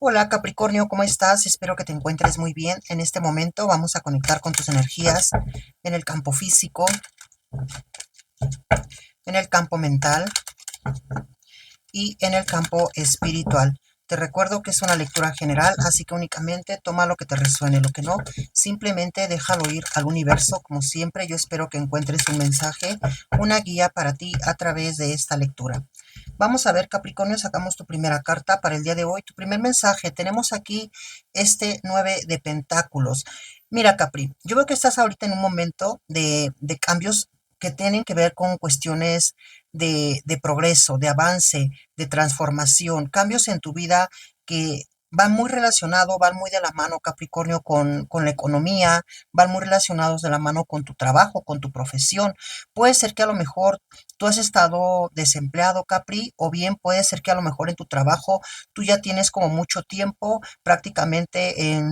Hola Capricornio, ¿cómo estás? Espero que te encuentres muy bien. En este momento vamos a conectar con tus energías en el campo físico, en el campo mental y en el campo espiritual. Te recuerdo que es una lectura general, así que únicamente toma lo que te resuene, lo que no, simplemente déjalo ir al universo. Como siempre, yo espero que encuentres un mensaje, una guía para ti a través de esta lectura. Vamos a ver, Capricornio, sacamos tu primera carta para el día de hoy. Tu primer mensaje, tenemos aquí este 9 de pentáculos. Mira, Capri, yo veo que estás ahorita en un momento de cambios que tienen que ver con cuestiones de progreso, de avance, de transformación, cambios en tu vida que van muy relacionados, van muy de la mano, Capricornio, con la economía, van muy relacionados de la mano con tu trabajo, con tu profesión. Puede ser que a lo mejor tú has estado desempleado, Capri, o bien puede ser que a lo mejor en tu trabajo tú ya tienes como mucho tiempo prácticamente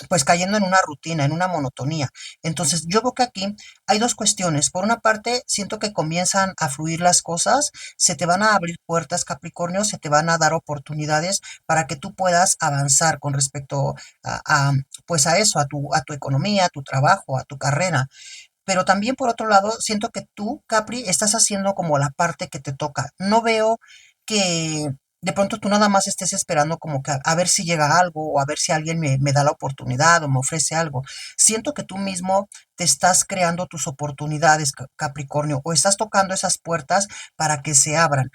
pues cayendo en una rutina, en una monotonía. Entonces, yo veo que aquí hay dos cuestiones. Por una parte, siento que comienzan a fluir las cosas, se te van a abrir puertas, Capricornio, se te van a dar oportunidades para que tú puedas avanzar con respecto pues a eso, a tu economía, a tu trabajo, a tu carrera. Pero también por otro lado, siento que tú, Capri, estás haciendo como la parte que te toca. No veo que de pronto tú nada más estés esperando como que a ver si llega algo o a ver si alguien me da la oportunidad o me ofrece algo. Siento que tú mismo te estás creando tus oportunidades, Capricornio, o estás tocando esas puertas para que se abran.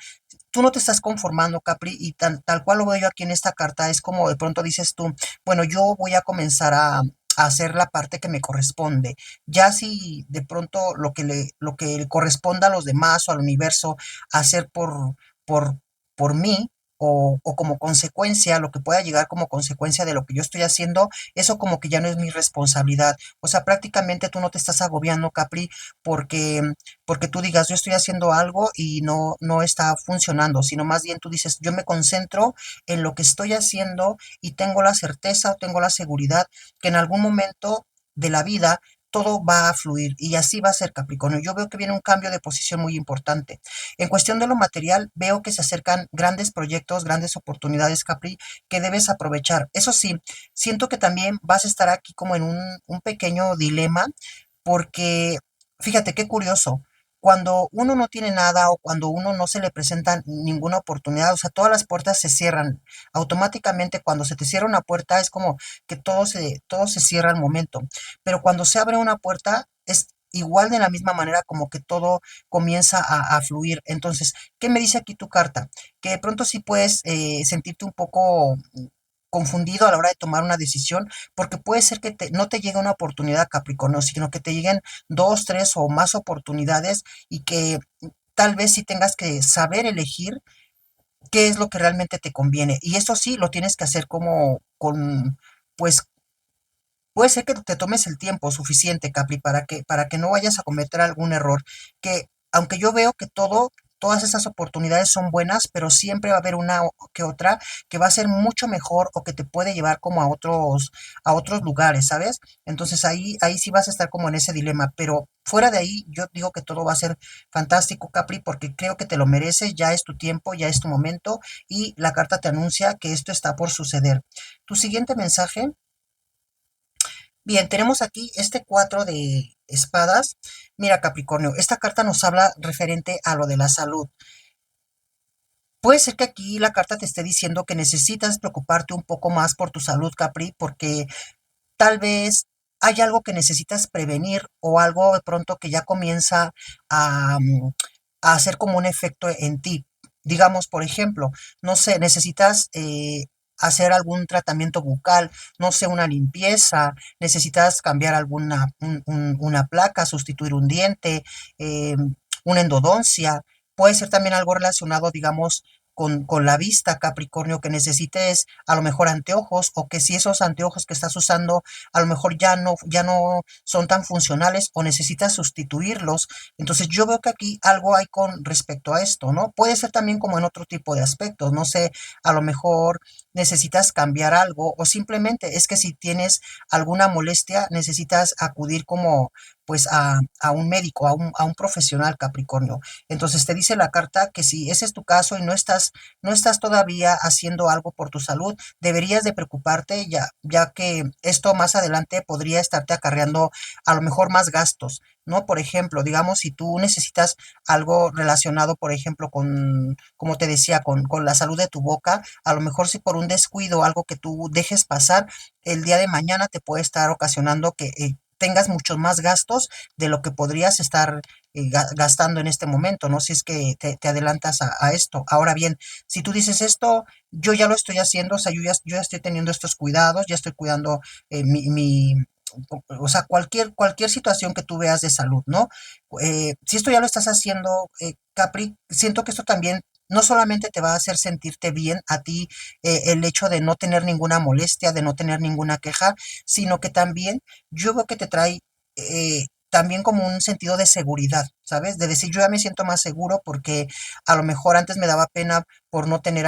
Tú no te estás conformando, Capri, y tal cual lo veo yo aquí en esta carta, es como de pronto dices tú, bueno, yo voy a comenzar a hacer la parte que me corresponde. Ya si de pronto lo que le corresponda a los demás o al universo hacer por, por mí, o como consecuencia, lo que pueda llegar como consecuencia de lo que yo estoy haciendo, eso como que ya no es mi responsabilidad. O sea, prácticamente tú no te estás agobiando, Capri, porque tú digas, yo estoy haciendo algo y no está funcionando, sino más bien tú dices, yo me concentro en lo que estoy haciendo y tengo la certeza o tengo la seguridad que en algún momento de la vida todo va a fluir y así va a ser, Capricornio. Yo veo que viene un cambio de posición muy importante. En cuestión de lo material, veo que se acercan grandes proyectos, grandes oportunidades, Capri, que debes aprovechar. Eso sí, siento que también vas a estar aquí como en un pequeño dilema porque fíjate qué curioso, cuando uno no tiene nada o cuando uno no se le presenta ninguna oportunidad, o sea, todas las puertas se cierran. Automáticamente cuando se te cierra una puerta es como que todo se cierra al momento. Pero cuando se abre una puerta es igual de la misma manera como que todo comienza a fluir. Entonces, ¿qué me dice aquí tu carta? Que de pronto sí puedes sentirte un poco confundido a la hora de tomar una decisión, porque puede ser que no te llegue una oportunidad, Capricornio, sino que te lleguen dos, tres o más oportunidades y que tal vez sí tengas que saber elegir qué es lo que realmente te conviene. Y eso sí, lo tienes que hacer como pues puede ser que te tomes el tiempo suficiente, Capri, para que no vayas a cometer algún error. Que aunque yo veo que todas esas oportunidades son buenas, pero siempre va a haber una que otra que va a ser mucho mejor o que te puede llevar como a otros lugares, ¿sabes? Entonces ahí sí vas a estar como en ese dilema. Pero fuera de ahí, yo digo que todo va a ser fantástico, Capri, porque creo que te lo mereces, ya es tu tiempo, ya es tu momento, y la carta te anuncia que esto está por suceder. Tu siguiente mensaje. Bien, tenemos aquí este 4 de espadas. Mira, Capricornio, esta carta nos habla referente a lo de la salud. Puede ser que aquí la carta te esté diciendo que necesitas preocuparte un poco más por tu salud, Capri, porque tal vez hay algo que necesitas prevenir o algo de pronto que ya comienza a hacer como un efecto en ti. Digamos, por ejemplo, no sé, necesitas hacer algún tratamiento bucal, no sé, una limpieza, necesitas cambiar una placa, sustituir un diente, eh, una endodoncia. Puede ser también algo relacionado, digamos, con la vista, Capricornio, que necesites a lo mejor anteojos o que si esos anteojos que estás usando a lo mejor ya no son tan funcionales o necesitas sustituirlos. Entonces yo veo que aquí algo hay con respecto a esto, ¿no? Puede ser también como en otro tipo de aspectos, no sé, a lo mejor necesitas cambiar algo o simplemente es que si tienes alguna molestia necesitas acudir como pues a un médico, a un profesional, Capricornio. Entonces te dice la carta que si ese es tu caso y no estás todavía haciendo algo por tu salud, deberías de preocuparte ya que esto más adelante podría estarte acarreando a lo mejor más gastos, ¿no? Por ejemplo, digamos, si tú necesitas algo relacionado, por ejemplo, como te decía, con la salud de tu boca, a lo mejor si por un descuido, algo que tú dejes pasar, el día de mañana te puede estar ocasionando que tengas muchos más gastos de lo que podrías estar gastando en este momento, ¿no? Si es que te adelantas a esto. Ahora bien, si tú dices esto, yo ya lo estoy haciendo, o sea, yo ya estoy teniendo estos cuidados, ya estoy cuidando o sea, cualquier situación que tú veas de salud, ¿no? Si esto ya lo estás haciendo, Capri, siento que esto también no solamente te va a hacer sentirte bien a ti el hecho de no tener ninguna molestia, de no tener ninguna queja, sino que también yo veo que te trae también como un sentido de seguridad, ¿sabes? De decir, yo ya me siento más seguro porque a lo mejor antes me daba pena por no tener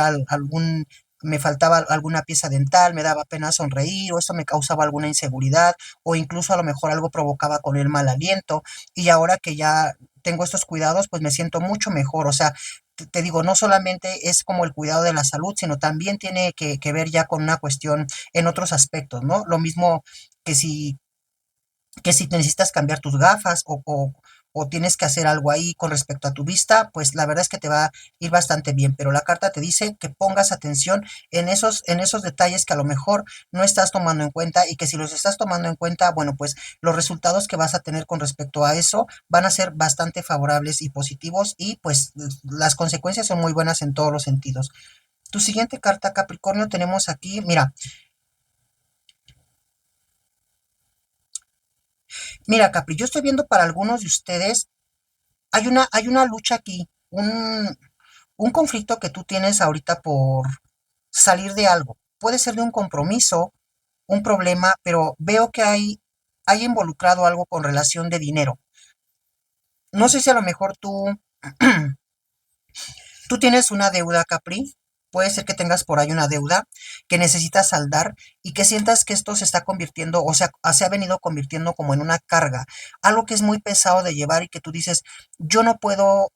me faltaba alguna pieza dental, me daba pena sonreír, o esto me causaba alguna inseguridad, o incluso a lo mejor algo provocaba con el mal aliento, y ahora que ya tengo estos cuidados, pues me siento mucho mejor, o sea, te digo, no solamente es como el cuidado de la salud, sino también tiene que ver ya con una cuestión en otros aspectos, ¿no? Lo mismo que si que si necesitas cambiar tus gafas o tienes que hacer algo ahí con respecto a tu vista, pues la verdad es que te va a ir bastante bien. Pero la carta te dice que pongas atención en esos detalles que a lo mejor no estás tomando en cuenta y que si los estás tomando en cuenta, bueno, pues los resultados que vas a tener con respecto a eso van a ser bastante favorables y positivos y pues las consecuencias son muy buenas en todos los sentidos. Tu siguiente carta, Capricornio, tenemos aquí, mira, Capri, yo estoy viendo para algunos de ustedes hay una lucha aquí, un conflicto que tú tienes ahorita por salir de algo. Puede ser de un compromiso, un problema, pero veo que hay involucrado algo con relación de dinero. No sé si a lo mejor tú tienes una deuda, Capri. Puede ser que tengas por ahí una deuda que necesitas saldar y que sientas que esto se está convirtiendo, o sea, se ha venido convirtiendo como en una carga, algo que es muy pesado de llevar y que tú dices, yo no puedo,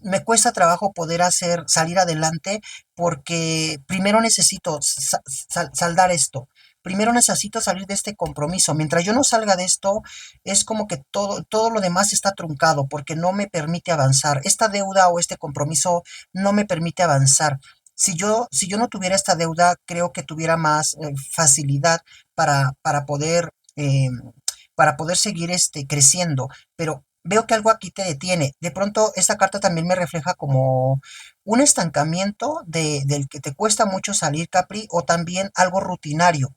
me cuesta trabajo poder salir adelante porque primero necesito saldar esto. Primero necesito salir de este compromiso. Mientras yo no salga de esto, es como que todo lo demás está truncado porque no me permite avanzar. Esta deuda o este compromiso no me permite avanzar. Si yo no tuviera esta deuda, creo que tuviera más facilidad para poder, para poder seguir creciendo. Pero veo que algo aquí te detiene. De pronto, esta carta también me refleja como un estancamiento del que te cuesta mucho salir, Capri, o también algo rutinario,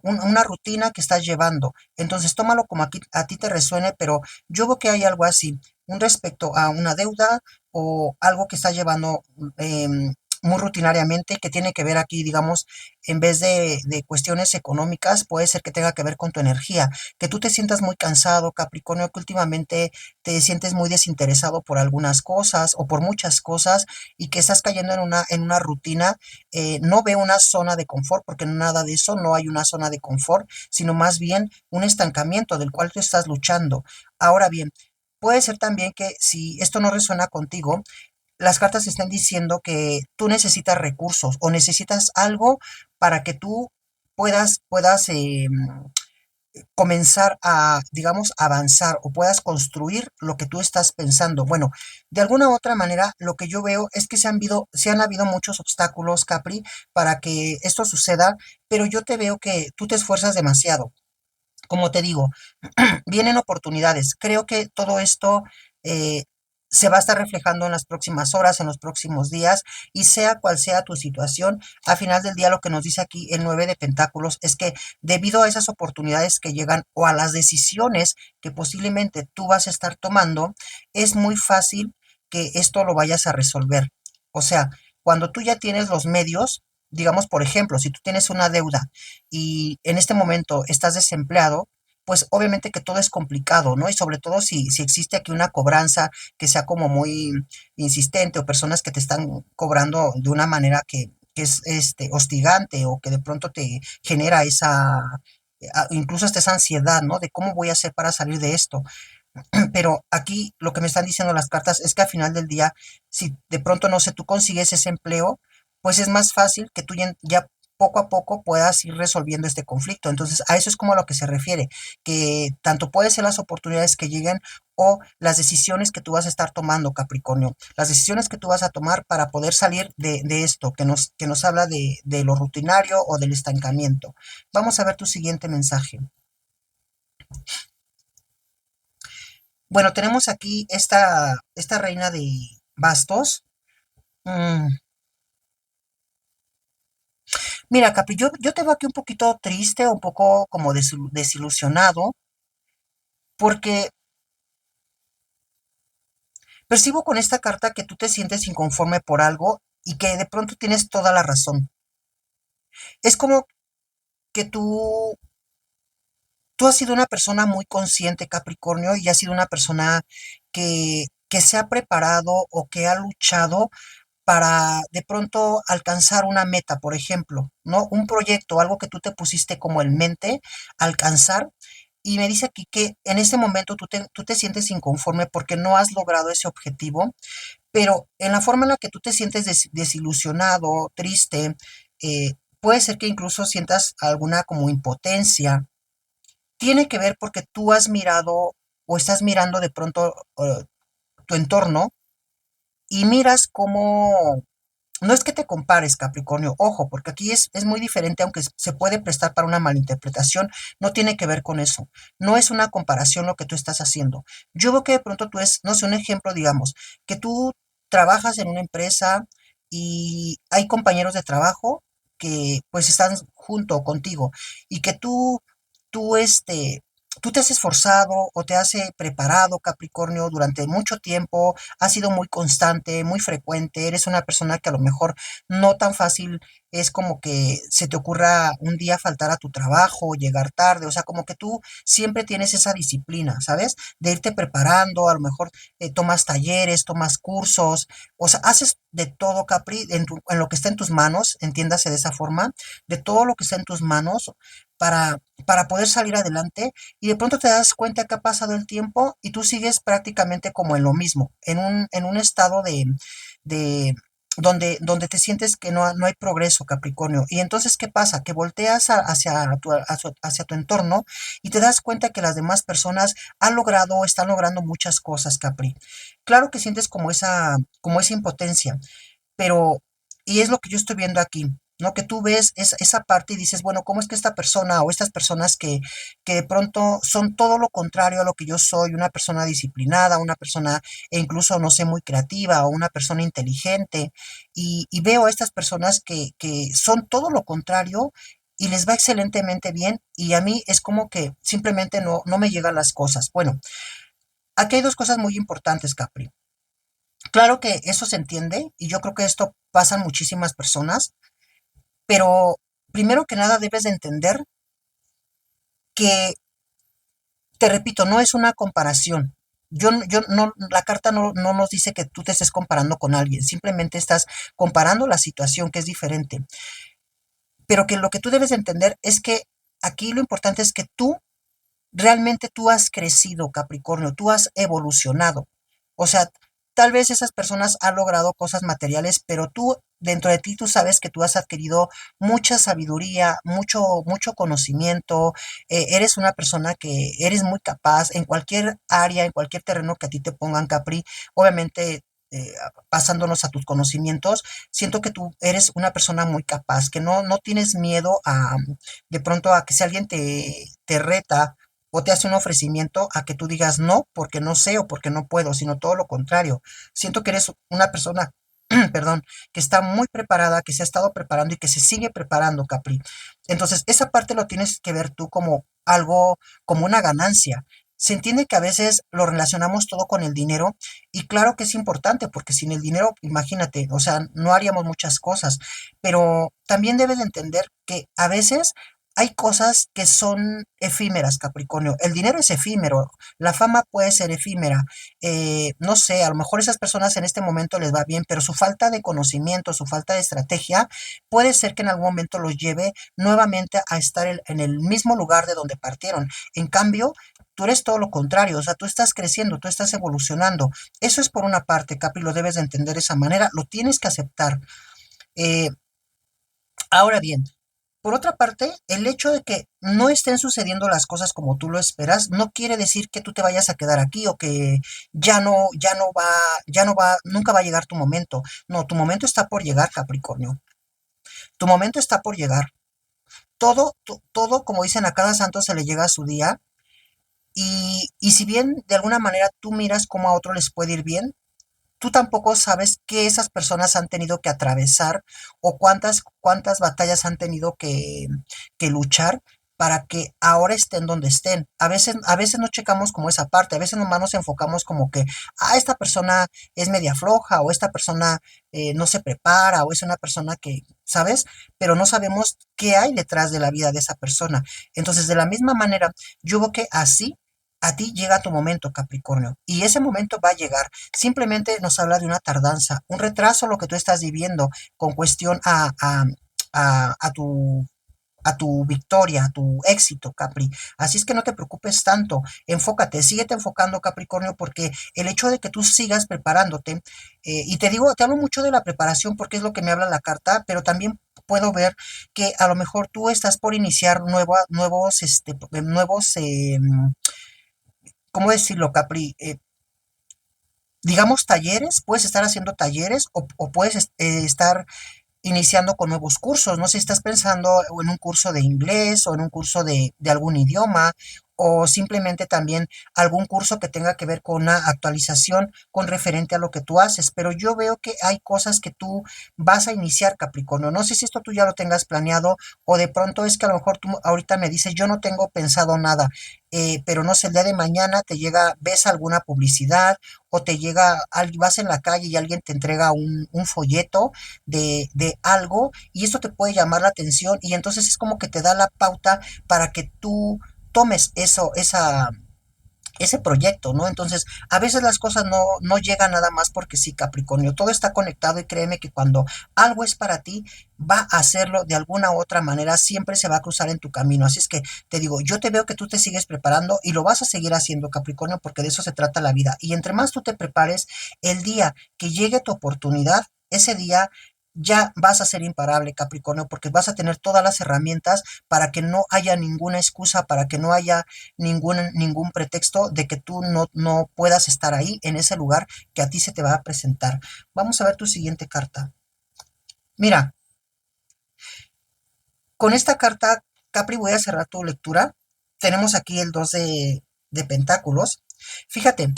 una rutina que estás llevando. Entonces, tómalo como aquí a ti te resuene, pero yo veo que hay algo así, un respecto a una deuda o algo que estás llevando muy rutinariamente, que tiene que ver aquí, digamos, en vez de cuestiones económicas, puede ser que tenga que ver con tu energía, que tú te sientas muy cansado, Capricornio, que últimamente te sientes muy desinteresado por algunas cosas o por muchas cosas y que estás cayendo en una rutina. No veo una zona de confort, porque nada de eso, no hay una zona de confort, sino más bien un estancamiento del cual tú estás luchando. Ahora bien, puede ser también que si esto no resuena contigo, las cartas están diciendo que tú necesitas recursos o necesitas algo para que tú puedas comenzar a, digamos, avanzar o puedas construir lo que tú estás pensando. Bueno, de alguna u otra manera, lo que yo veo es que se han habido muchos obstáculos, Capri, para que esto suceda, pero yo te veo que tú te esfuerzas demasiado. Como te digo, vienen oportunidades. Creo que todo esto eh, se va a estar reflejando en las próximas horas, en los próximos días, y sea cual sea tu situación, al final del día lo que nos dice aquí el 9 de Pentáculos es que debido a esas oportunidades que llegan o a las decisiones que posiblemente tú vas a estar tomando, es muy fácil que esto lo vayas a resolver. O sea, cuando tú ya tienes los medios, digamos, por ejemplo, si tú tienes una deuda y en este momento estás desempleado, pues obviamente que todo es complicado, ¿no? Y sobre todo si existe aquí una cobranza que sea como muy insistente o personas que te están cobrando de una manera que es hostigante o que de pronto te genera incluso hasta esa ansiedad, ¿no? De cómo voy a hacer para salir de esto. Pero aquí lo que me están diciendo las cartas es que al final del día, si de pronto, no sé, tú consigues ese empleo, pues es más fácil que tú ya poco a poco puedas ir resolviendo este conflicto. Entonces, a eso es como a lo que se refiere, que tanto puede ser las oportunidades que lleguen o las decisiones que tú vas a estar tomando, Capricornio. Las decisiones que tú vas a tomar para poder salir de esto que nos habla de lo rutinario o del estancamiento. Vamos a ver tu siguiente mensaje. Bueno, tenemos aquí esta reina de bastos. Mm, Mira, Capri, yo te veo aquí un poquito triste, un poco como desilusionado, porque percibo con esta carta que tú te sientes inconforme por algo y que de pronto tienes toda la razón. Es como que tú has sido una persona muy consciente, Capricornio, y has sido una persona que se ha preparado o que ha luchado para de pronto alcanzar una meta, por ejemplo, ¿no? Un proyecto, algo que tú te pusiste como en mente, alcanzar. Y me dice aquí que en este momento tú te sientes inconforme porque no has logrado ese objetivo, pero en la forma en la que tú te sientes desilusionado, triste, puede ser que incluso sientas alguna como impotencia. Tiene que ver porque tú has mirado o estás mirando de pronto tu entorno y miras cómo no es que te compares, Capricornio, ojo, porque aquí es muy diferente, aunque se puede prestar para una malinterpretación, no tiene que ver con eso. No es una comparación lo que tú estás haciendo. Yo veo que de pronto tú es, no sé, un ejemplo, digamos, que tú trabajas en una empresa y hay compañeros de trabajo que pues están junto contigo y que tú te has esforzado o te has preparado, Capricornio, durante mucho tiempo, has sido muy constante, muy frecuente, eres una persona que a lo mejor no tan fácil es como que se te ocurra un día faltar a tu trabajo, llegar tarde, o sea, como que tú siempre tienes esa disciplina, ¿sabes? De irte preparando, a lo mejor tomas talleres, tomas cursos, o sea, haces de todo, Capri, en lo que está en tus manos, entiéndase de esa forma, de todo lo que está en tus manos para poder salir adelante y de pronto te das cuenta que ha pasado el tiempo y tú sigues prácticamente como en lo mismo, en un estado de donde te sientes que no hay progreso, Capricornio. Y entonces, ¿qué pasa? Que volteas hacia tu entorno y te das cuenta que las demás personas han logrado o están logrando muchas cosas, Capri. Claro que sientes como esa impotencia, pero, y es lo que yo estoy viendo aquí, ¿no? Que tú ves esa parte y dices, bueno, ¿cómo es que esta persona o estas personas que de pronto son todo lo contrario a lo que yo soy, una persona disciplinada, una persona incluso, no sé, muy creativa o una persona inteligente, y veo a estas personas que son todo lo contrario y les va excelentemente bien y a mí es como que simplemente no me llegan las cosas. Bueno, aquí hay dos cosas muy importantes, Capri. Claro que eso se entiende y yo creo que esto pasa en muchísimas personas, pero primero que nada debes de entender que, te repito, no es una comparación. Yo no, la carta no nos dice que tú te estés comparando con alguien, simplemente estás comparando la situación que es diferente. Pero que lo que tú debes de entender es que aquí lo importante es que realmente tú has crecido, Capricornio, tú has evolucionado. O sea, tal vez esas personas han logrado cosas materiales, pero tú, dentro de ti, tú sabes que tú has adquirido mucha sabiduría, mucho conocimiento, eres una persona que eres muy capaz en cualquier área, en cualquier terreno que a ti te pongan, Capri, obviamente. Pasándonos a tus conocimientos, siento que tú eres una persona muy capaz, que no tienes miedo de pronto a que si alguien te reta o te hace un ofrecimiento a que tú digas no porque no sé o porque no puedo, sino todo lo contrario. Siento que eres una persona, perdón, que está muy preparada, que se ha estado preparando y que se sigue preparando, Capri. Entonces, esa parte lo tienes que ver tú como algo, como una ganancia. Se entiende que a veces lo relacionamos todo con el dinero y claro que es importante porque sin el dinero, imagínate, o sea, no haríamos muchas cosas, pero también debes de entender que a veces hay cosas que son efímeras, Capricornio. El dinero es efímero, la fama puede ser efímera. No sé, a lo mejor esas personas en este momento les va bien, pero su falta de conocimiento, su falta de estrategia, puede ser que en algún momento los lleve nuevamente a estar en el mismo lugar de donde partieron. En cambio, tú eres todo lo contrario, o sea, tú estás creciendo, tú estás evolucionando. Eso es por una parte, Capri, lo debes de entender de esa manera, lo tienes que aceptar. Eh, Ahora bien, por otra parte, el hecho de que no estén sucediendo las cosas como tú lo esperas, no quiere decir que tú te vayas a quedar aquí o que nunca va a llegar tu momento. No, tu momento está por llegar, Capricornio. Tu momento está por llegar. Todo, como dicen, a cada santo se le llega a su día. Y si bien de alguna manera tú miras cómo a otros les puede ir bien, tú tampoco sabes qué esas personas han tenido que atravesar o cuántas batallas han tenido que luchar para que ahora estén donde estén. A veces no checamos como esa parte, a veces nomás nos enfocamos como que, esta persona es media floja o esta persona no se prepara o es una persona que, ¿sabes? Pero no sabemos qué hay detrás de la vida de esa persona. Entonces, de la misma manera, yo veo que así a ti llega tu momento, Capricornio, y ese momento va a llegar. Simplemente nos habla de una tardanza, un retraso lo que tú estás viviendo con cuestión a tu victoria, a tu éxito, Capri. Así es que no te preocupes tanto, enfócate, síguete enfocando, Capricornio, porque el hecho de que tú sigas preparándote, y te digo, te hablo mucho de la preparación porque es lo que me habla la carta, pero también puedo ver que a lo mejor tú estás por iniciar ¿cómo decirlo, Capri? Digamos, talleres, puedes estar haciendo talleres o puedes estar iniciando con nuevos cursos. No sé si estás pensando en un curso de inglés o en un curso de algún idioma o simplemente también algún curso que tenga que ver con una actualización con referente a lo que tú haces. Pero yo veo que hay cosas que tú vas a iniciar, Capricornio. No sé si esto tú ya lo tengas planeado o de pronto es que a lo mejor tú ahorita me dices, yo no tengo pensado nada. Pero no sé, el día de mañana te llega, ves alguna publicidad o te llega, vas en la calle y alguien te entrega un folleto de algo y esto te puede llamar la atención y entonces es como que te da la pauta para que tú tomes ese proyecto, ¿no? Entonces, a veces las cosas no llegan nada más porque sí, Capricornio, todo está conectado y créeme que cuando algo es para ti, va a hacerlo de alguna u otra manera, siempre se va a cruzar en tu camino. Así es que te digo, yo te veo que tú te sigues preparando y lo vas a seguir haciendo, Capricornio, porque de eso se trata la vida. Y entre más tú te prepares, el día que llegue tu oportunidad, ese día ya vas a ser imparable, Capricornio, porque vas a tener todas las herramientas para que no haya ninguna excusa, para que no haya ningún pretexto de que tú no puedas estar ahí en ese lugar que a ti se te va a presentar. Vamos a ver tu siguiente carta. Mira, con esta carta, Capri, voy a cerrar tu lectura. Tenemos aquí el 2 de pentáculos. Fíjate,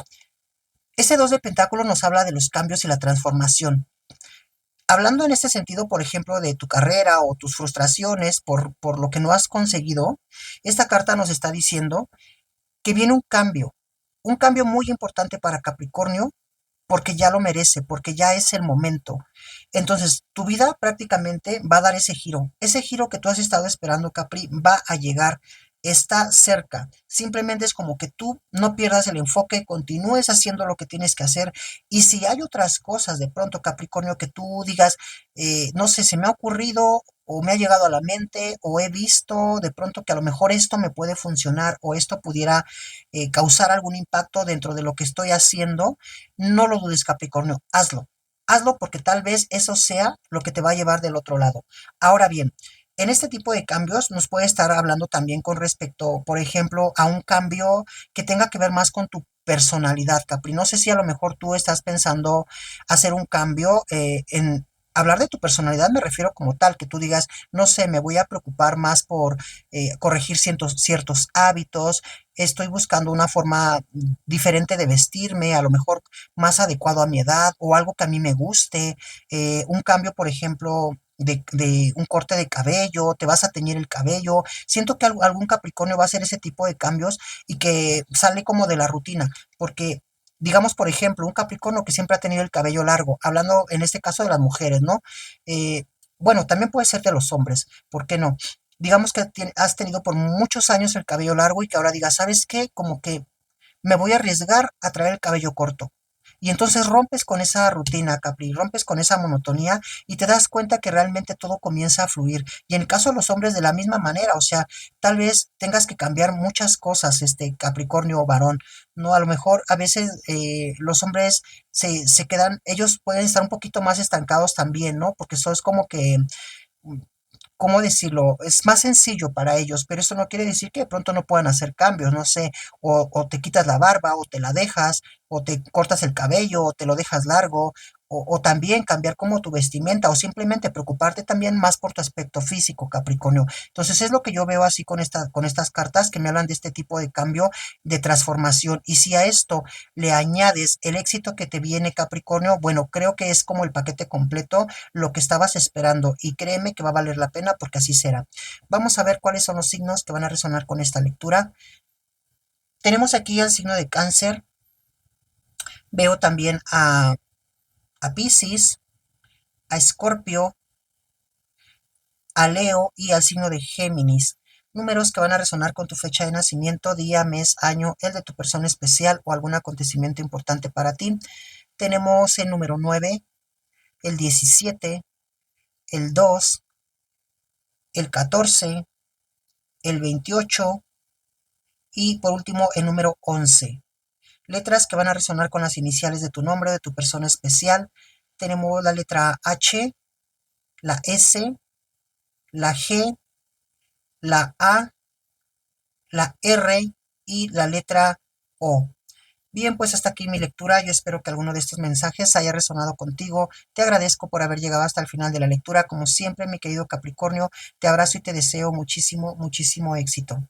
ese 2 de pentáculos nos habla de los cambios y la transformación. Hablando en este sentido, por ejemplo, de tu carrera o tus frustraciones por lo que no has conseguido, esta carta nos está diciendo que viene un cambio muy importante para Capricornio, porque ya lo merece, porque ya es el momento. Entonces, tu vida prácticamente va a dar ese giro que tú has estado esperando, Capri, va a llegar, está cerca. Simplemente es como que tú no pierdas el enfoque, continúes haciendo lo que tienes que hacer. Y si hay otras cosas de pronto, Capricornio, que tú digas, no sé, se me ha ocurrido o me ha llegado a la mente o he visto de pronto que a lo mejor esto me puede funcionar o esto pudiera causar algún impacto dentro de lo que estoy haciendo, no lo dudes, Capricornio, hazlo. Hazlo porque tal vez eso sea lo que te va a llevar del otro lado. Ahora bien, en este tipo de cambios nos puede estar hablando también con respecto, por ejemplo, a un cambio que tenga que ver más con tu personalidad, Capri. No sé si a lo mejor tú estás pensando hacer un cambio en... Hablar de tu personalidad me refiero como tal, que tú digas, no sé, me voy a preocupar más por corregir ciertos hábitos, estoy buscando una forma diferente de vestirme, a lo mejor más adecuado a mi edad o algo que a mí me guste, un cambio, por ejemplo, de un corte de cabello, te vas a teñir el cabello. Siento que algún Capricornio va a hacer ese tipo de cambios y que sale como de la rutina, porque digamos, por ejemplo, un Capricornio que siempre ha tenido el cabello largo, hablando en este caso de las mujeres, ¿no? Eh, bueno, también puede ser de los hombres, ¿por qué no? digamos que has tenido por muchos años el cabello largo y que ahora digas, ¿sabes qué? Como que me voy a arriesgar a traer el cabello corto. Y entonces rompes con esa rutina, Capri, rompes con esa monotonía y te das cuenta que realmente todo comienza a fluir. Y en el caso de los hombres de la misma manera, o sea, tal vez tengas que cambiar muchas cosas, Capricornio o varón, ¿no? A lo mejor a veces los hombres se quedan, ellos pueden estar un poquito más estancados también, ¿no? Porque eso es como que ¿cómo decirlo? Es más sencillo para ellos, pero eso no quiere decir que de pronto no puedan hacer cambios, no sé, o te quitas la barba, o te la dejas, o te cortas el cabello, o te lo dejas largo, o también cambiar como tu vestimenta, o simplemente preocuparte también más por tu aspecto físico, Capricornio. Entonces es lo que yo veo así con estas cartas que me hablan de este tipo de cambio, de transformación. Y si a esto le añades el éxito que te viene, Capricornio, bueno, creo que es como el paquete completo lo que estabas esperando y créeme que va a valer la pena porque así será. Vamos a ver cuáles son los signos que van a resonar con esta lectura. Tenemos aquí el signo de Cáncer, veo también a Piscis, a Escorpio, a Leo y al signo de Géminis. Números que van a resonar con tu fecha de nacimiento, día, mes, año, el de tu persona especial o algún acontecimiento importante para ti. Tenemos el número 9, el 17, el 2, el 14, el 28 y por último el número 11. Letras que van a resonar con las iniciales de tu nombre, de tu persona especial. Tenemos la letra H, la S, la G, la A, la R y la letra O. Bien, pues hasta aquí mi lectura. Yo espero que alguno de estos mensajes haya resonado contigo. Te agradezco por haber llegado hasta el final de la lectura. Como siempre, mi querido Capricornio, te abrazo y te deseo muchísimo, muchísimo éxito.